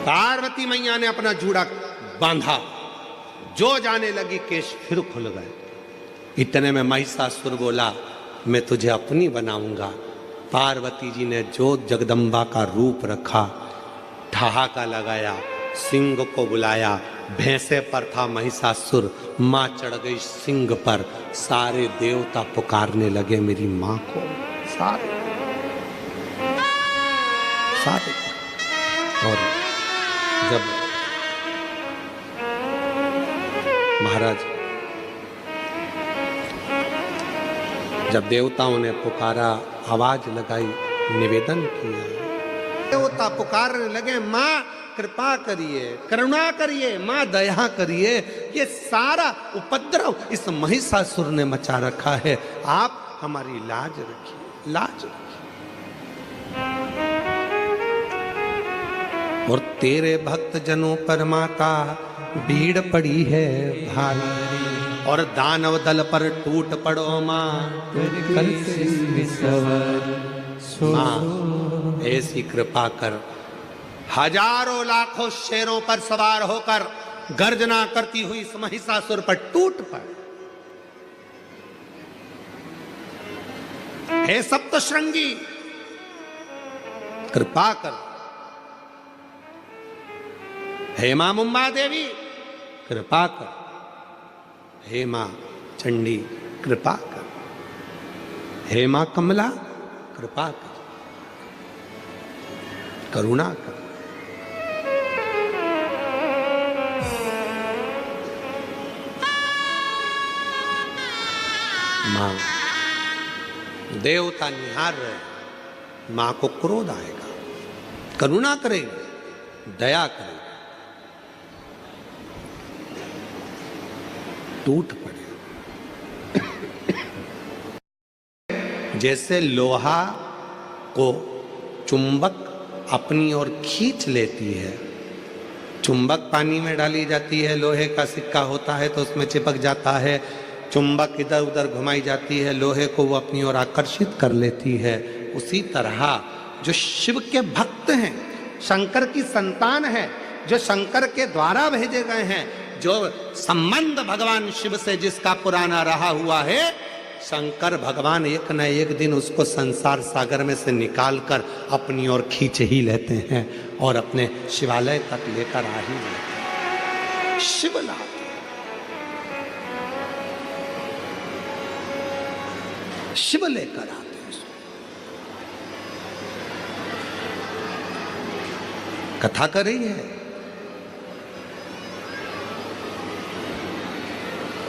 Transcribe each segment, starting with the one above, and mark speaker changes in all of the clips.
Speaker 1: पार्वती मैया ने अपना जूड़ा बांधा, जो जाने लगी केश फिर खुल गए। इतने में महिषासुर बोला, मैं तुझे अपनी बनाऊंगा। पार्वती जी ने जो जगदम्बा का रूप रखा, ठहाका लगाया, सिंह को बुलाया। भैंसे पर था महिषासुर, मां चढ़ गई सिंह पर। सारे देवता पुकारने लगे मेरी मां को, सारे सारे। और जब महाराज, जब देवताओं ने पुकारा, आवाज लगाई, निवेदन किया, देवता पुकारने लगे, मां कृपा करिए, करुणा करिए, मां दया करिए, ये सारा उपद्रव इस महिषासुर ने मचा रखा है, आप हमारी लाज रखिए, लाज रखिए। और तेरे भक्त जनों पर माता भीड़ पड़ी है भारी, और दानव दल पर टूट पड़ो मां, मां ऐसी कृपा कर। हजारों लाखों शेरों पर सवार होकर गर्जना करती हुई इस महिषासुर पर टूट पड़। हे सप्तशृंगी, कृपा कर। हे मां मुंबा देवी, कृपा कर। हे मां चंडी, कृपा कर। हे मां कमला, कृपा कर, करुणा कर। मां, देवता निहार रहे, मां को क्रोध आएगा, करुणा करेगी, दया करेगी, टूट पड़े। जैसे लोहा को चुंबक अपनी ओर खींच लेती है, चुंबक पानी में डाली जाती है, लोहे का सिक्का होता है तो उसमें चिपक जाता है, चुंबक इधर उधर घुमाई जाती है, लोहे को वो अपनी ओर आकर्षित कर लेती है। उसी तरह जो शिव के भक्त हैं, शंकर की संतान है, जो शंकर के द्वारा भेजे गए हैं, जो संबंध भगवान शिव से जिसका पुराना रहा हुआ है, शंकर भगवान एक न एक दिन उसको संसार सागर में से निकालकर अपनी ओर खींच ही लेते हैं और अपने शिवालय तक लेकर आ ही लेते हैं। शिव लाते, शिव लेकर आते हैं। कथा कर रही है,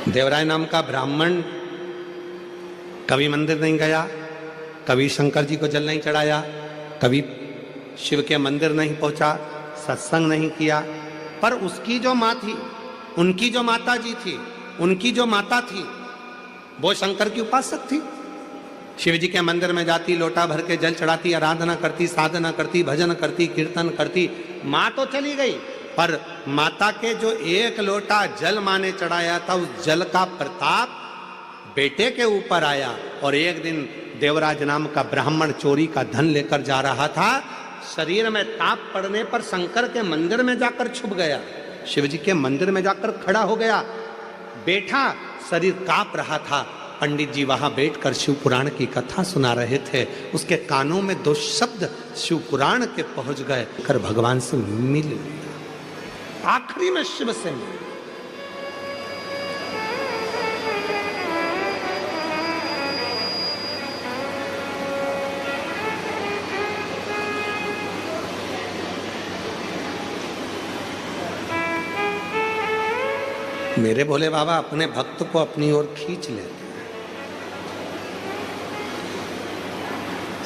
Speaker 1: देवराय नाम का ब्राह्मण कभी मंदिर नहीं गया, कभी शंकर जी को जल नहीं चढ़ाया, कभी शिव के मंदिर नहीं पहुंचा, सत्संग नहीं किया, पर उसकी जो माँ थी, उनकी जो माता जी थी, उनकी जो माता थी, वो शंकर की उपासक थी। शिव जी के मंदिर में जाती, लोटा भर के जल चढ़ाती, आराधना करती, साधना करती, भजन करती, कीर्तन करती। माँ तो चली गई, पर माता के जो एक लोटा जल माँ ने चढ़ाया था, उस जल का प्रताप बेटे के ऊपर आया। और एक दिन देवराज नाम का ब्राह्मण चोरी का धन लेकर जा रहा था, शरीर में ताप पड़ने पर शंकर के मंदिर में जाकर छुप गया, शिव जी के मंदिर में जाकर खड़ा हो गया, बैठा, शरीर कांप रहा था। पंडित जी वहां बैठकर शिव पुराण की कथा सुना रहे थे, उसके कानों में दो शब्द शिव पुराण के पहुंच गए, कर भगवान से मिल लिया, आखिरी में शिव से मिल। मेरे भोले बाबा अपने भक्त को अपनी ओर खींच लेते हैं।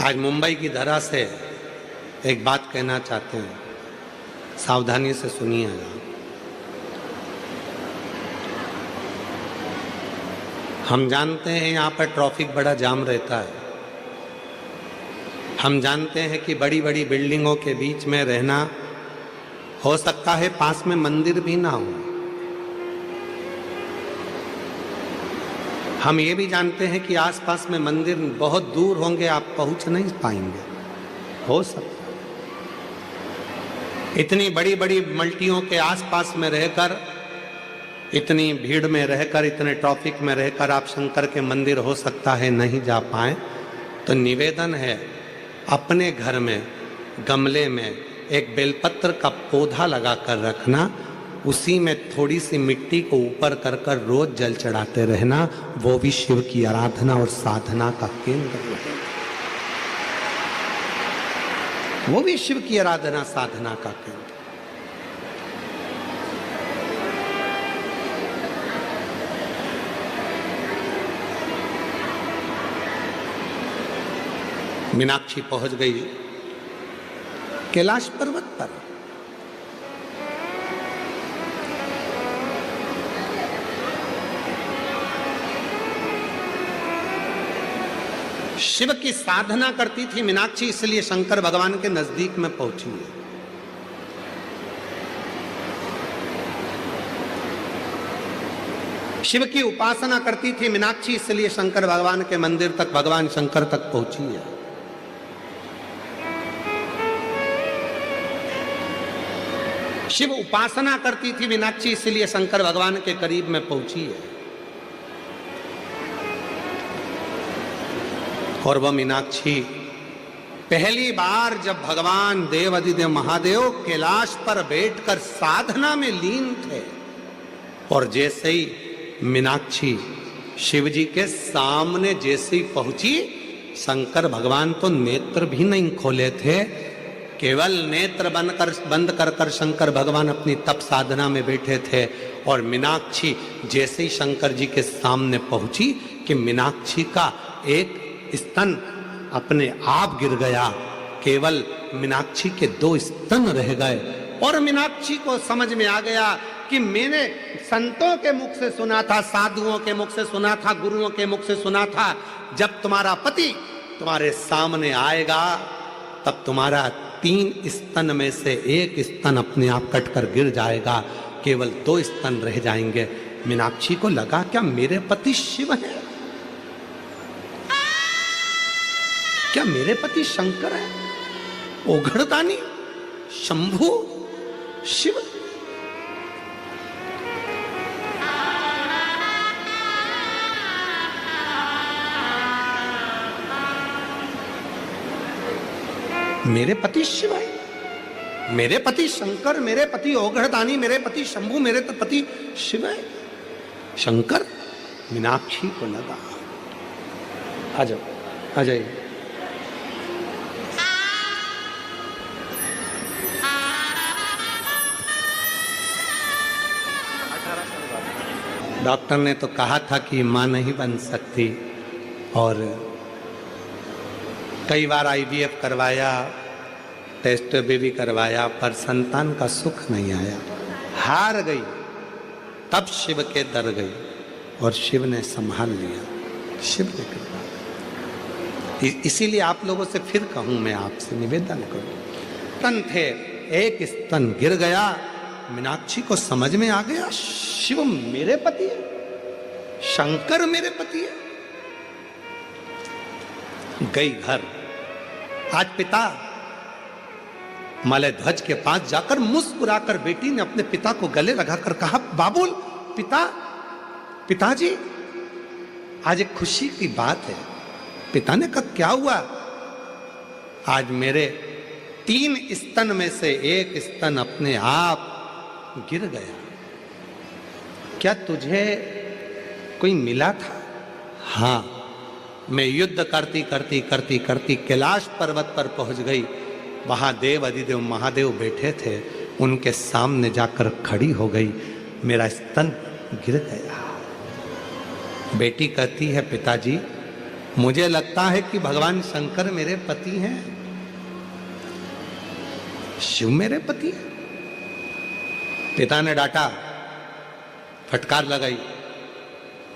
Speaker 1: आज मुंबई की धरा से एक बात कहना चाहते हैं, सावधानी से सुनिएगा। हम जानते हैं यहाँ पर ट्रैफिक बड़ा जाम रहता है, हम जानते हैं कि बड़ी बड़ी बिल्डिंगों के बीच में रहना, हो सकता है पास में मंदिर भी ना हो। हम ये भी जानते हैं कि आसपास में मंदिर बहुत दूर होंगे, आप पहुंच नहीं पाएंगे, हो सकता। इतनी बड़ी बड़ी मल्टियों के आसपास में रहकर, इतनी भीड़ में रहकर, इतने ट्रैफिक में रहकर आप शंकर के मंदिर हो सकता है नहीं जा पाए, तो निवेदन है अपने घर में गमले में एक बेलपत्र का पौधा लगा कर रखना, उसी में थोड़ी सी मिट्टी को ऊपर कर कर रोज जल चढ़ाते रहना, वो भी शिव की आराधना और साधना का केंद्र रहेगा। वो भी शिव की आराधना साधना का केंद्र। मीनाक्षी पहुंच गई कैलाश पर्वत पर। शिव की साधना करती थी मीनाक्षी, इसलिए शंकर भगवान के नजदीक में पहुंची है। शिव की उपासना करती थी मीनाक्षी, इसलिए शंकर भगवान के मंदिर तक, भगवान शंकर तक पहुंची है। शिव उपासना करती थी मीनाक्षी, इसलिए शंकर भगवान के करीब में पहुंची है। और वह मीनाक्षी पहली बार जब भगवान देवाधिदेव महादेव कैलाश पर बैठकर साधना में लीन थे, और जैसे ही मीनाक्षी शिव जी के सामने जैसे ही पहुंची, शंकर भगवान तो नेत्र भी नहीं खोले थे, केवल नेत्र बंद कर कर शंकर भगवान अपनी तप साधना में बैठे थे। और मीनाक्षी जैसे ही शंकर जी के सामने पहुंची कि मीनाक्षी का एक स्तन अपने आप गिर गया, केवल मीनाक्षी के 2 स्तन रह गए। और मीनाक्षी को समझ में आ गया कि मैंने संतों के मुख से सुना था, साधुओं के मुख से सुना था, गुरुओं के मुख से सुना था, जब तुम्हारा पति तुम्हारे सामने आएगा तब तुम्हारा 3 स्तन में से 1 स्तन अपने आप कटकर गिर जाएगा, केवल 2 स्तन रह जाएंगे। मीनाक्षी को लगा क्या मेरे पति शिव है? क्या मेरे पति शंकर है? ओघड़दानी, शंभु, शिव? मेरे पति शिव है, मेरे पति शंकर, मेरे पति ओघड़दानी, मेरे पति शंभु, मेरे तो पति शिव है, शंकर? मीनाक्षी को लगा। आ जाओ, आ जाइए। डॉक्टर ने तो कहा था कि मां नहीं बन सकती, और कई बार IVF करवाया, टेस्ट भी करवाया, पर संतान का सुख नहीं आया, हार गई। तब शिव के दर गई और शिव ने संभाल लिया, शिव ने कृपा। इसीलिए आप लोगों से फिर कहूं, मैं आपसे निवेदन करूं, स्तन थे, एक स्तन गिर गया, मीनाक्षी को समझ में आ गया शिव मेरे पति है, शंकर मेरे पति है। गई घर। आज पिता मलय ध्वज के पास जाकर मुस्कुराकर बेटी ने अपने पिता को गले लगाकर कहा, बाबुल, पिताजी, आज एक खुशी की बात है। पिता ने कहा, क्या हुआ? आज मेरे 3 स्तन में से 1 स्तन अपने आप गिर गया। क्या तुझे कोई मिला था? हाँ, मैं युद्ध करती करती करती करती कैलाश पर्वत पर पहुंच गई, वहां देवाधिदेव महादेव बैठे थे, उनके सामने जाकर खड़ी हो गई, मेरा स्तन गिर गया। बेटी कहती है, पिताजी, मुझे लगता है कि भगवान शंकर मेरे पति हैं, शिव मेरे पति है। पिता ने डांटा, फटकार लगाई,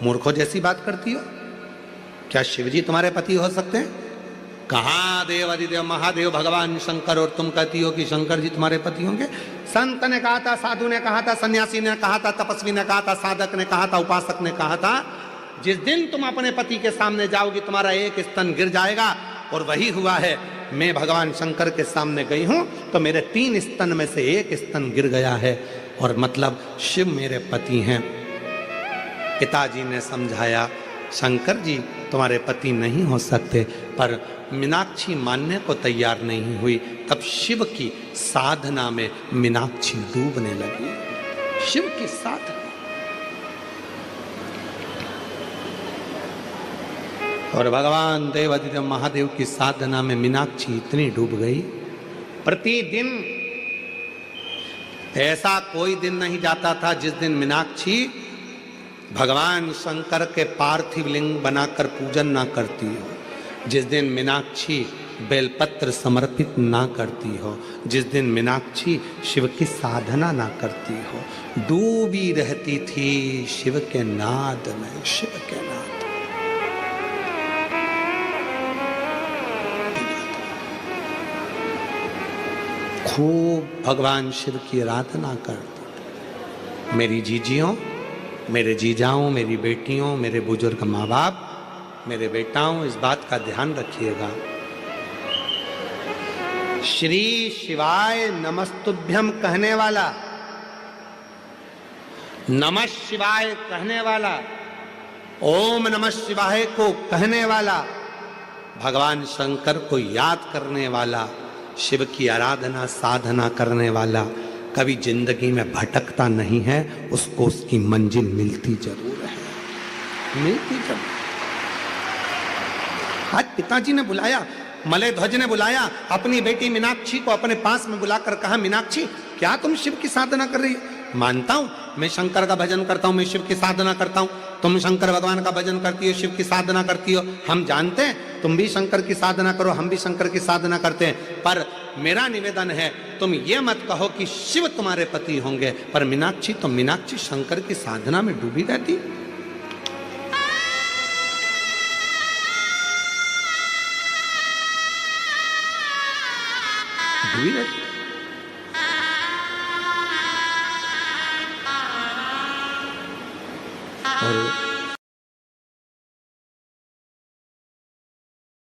Speaker 1: मूर्खों जैसी बात करती हो, क्या शिवजी तुम्हारे पति हो सकते हैं? कहाँ देवाधिदेव महादेव भगवान शंकर, और तुम कहती हो कि शंकर जी तुम्हारे पति होंगे? संत ने कहा था, साधु ने कहा था, सन्यासी ने कहा था, तपस्वी ने कहा था, साधक ने कहा था, उपासक ने कहा था, जिस दिन तुम अपने पति के सामने जाओगी तुम्हारा 1 स्तन गिर जाएगा। और वही हुआ है। मैं भगवान शंकर के सामने गई हूं तो मेरे 3 स्तन में से एक स्तन गिर गया है, और मतलब शिव मेरे पति हैं। पिताजी ने समझाया, शंकर जी तुम्हारे पति नहीं हो सकते, पर मीनाक्षी मानने को तैयार नहीं हुई। तब शिव की साधना में मीनाक्षी डूबने लगी। शिव की साधना, और भगवान देवादिदेव महादेव की साधना में मीनाक्षी इतनी डूब गई, प्रतिदिन ऐसा कोई दिन नहीं जाता था जिस दिन मीनाक्षी भगवान शंकर के पार्थिव लिंग बनाकर पूजन ना करती हो, जिस दिन मीनाक्षी बेलपत्र समर्पित ना करती हो, जिस दिन मीनाक्षी शिव की साधना ना करती हो। डूबी रहती थी शिव के नाद में, शिव के नाद। खूब भगवान शिव की आराधना करती। मेरी जीजियों, मेरे जीजाओं, मेरी बेटियों, मेरे बुजुर्ग माँ बाप, मेरे बेटाओं, इस बात का ध्यान रखिएगा। श्री शिवाय नमस्तुभ्यम कहने वाला, नमः शिवाय कहने वाला, ओम नमः शिवाय को कहने वाला, भगवान शंकर को याद करने वाला, शिव की आराधना साधना करने वाला कभी जिंदगी में भटकता नहीं है, उसको उसकी मंजिल मिलती जरूर है, मिलती जरूर। आज पिताजी ने बुलाया, मलय ध्वज ने बुलाया अपनी बेटी मीनाक्षी को अपने पास में बुलाकर कहा, मीनाक्षी क्या तुम शिव की साधना कर रही हो? मानता हूं मैं शंकर का भजन करता हूं, मैं शिव की साधना करता हूं, तुम शंकर भगवान का भजन करती हो, शिव की साधना करती हो, हम जानते हैं तुम भी शंकर की साधना करो, हम भी शंकर की साधना करते हैं, पर मेरा निवेदन है तुम ये मत कहो कि शिव तुम्हारे पति होंगे। पर मीनाक्षी, तो मीनाक्षी शंकर की साधना में डूबी रहती, डूबी रहती। और